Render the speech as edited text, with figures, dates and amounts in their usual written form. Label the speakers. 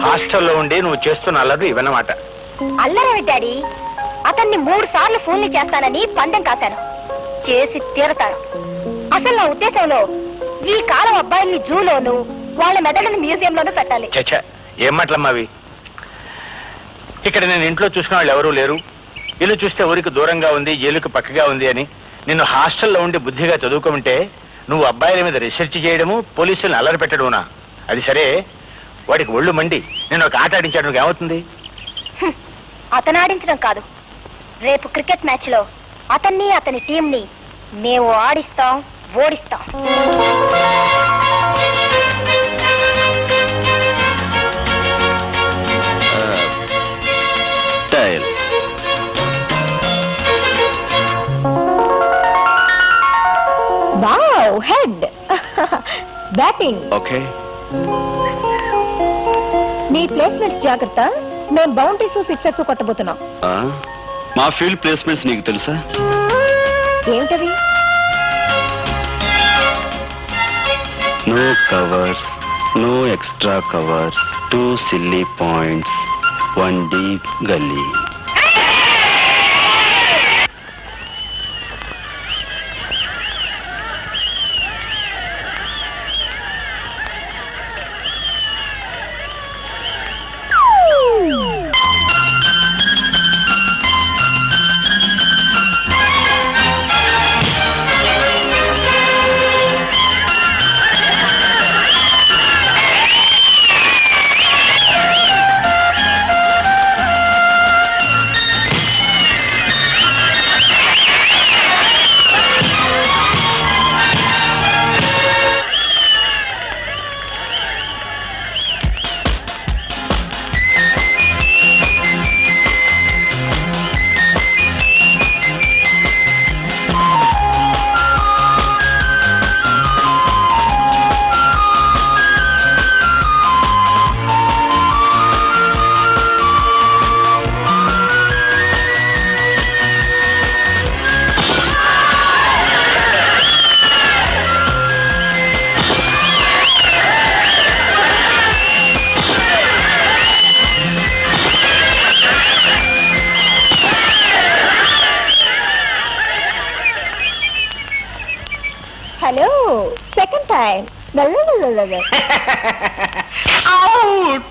Speaker 1: హాస్టల్లో ఉండి నువ్వు చేస్తున్న అల్లరి ఇవన్నమాట.
Speaker 2: అల్లరేమి డాడీ? అతన్ని 3 సార్లు ఫోన్లు చేస్తానని పందెం కాశాను. చేసి తీరతాను. అసలు నా ఉద్దేశంలో ఈ కాలం అబ్బాయిల్ని జూలోను వాళ్ళ మెదడుని మ్యూజియంలోనూ పెట్టాలి.
Speaker 1: చచ్చా, ఏం మాటలమ్మా అవి? ఇక్కడ నేను ఇంట్లో చూసిన వాళ్ళు ఎవరూ లేరు. ఇల్లు చూస్తే ఊరికి దూరంగా ఉంది, జైలుకి పక్కగా ఉంది అని నిన్ను హాస్టల్లో ఉండి బుద్ధిగా చదువుకోమంటే నువ్వు అబ్బాయిల మీద రీసెర్చ్ చేయడము, పోలీసులను అల్లరి పెట్టడమునా? అది సరే, వాడికి ఒళ్ళు మండి నేను ఒక ఆట ఆడించాడు, ఏమవుతుంది?
Speaker 2: అతను ఆడించడం కాదు, రేపు క్రికెట్ మ్యాచ్ లో అతన్ని అతని టీంని మేము ఆడిస్తాం, ఓడిస్తాం. Wow, head batting.
Speaker 1: ఓకే,
Speaker 2: నీ ప్లేస్మెంట్స్ జాగ్రత్త. మేము బౌండరీస్, సిక్సర్స్ కొట్టబోతున్నాం.
Speaker 3: మా ఫీల్డ్ ప్లేస్మెంట్స్ నీకు తెలుసా?
Speaker 2: ఏమిటవి?
Speaker 3: No covers, no extra covers, 2 silly points, 1 deep gully.
Speaker 2: Hello, second time.
Speaker 1: Out.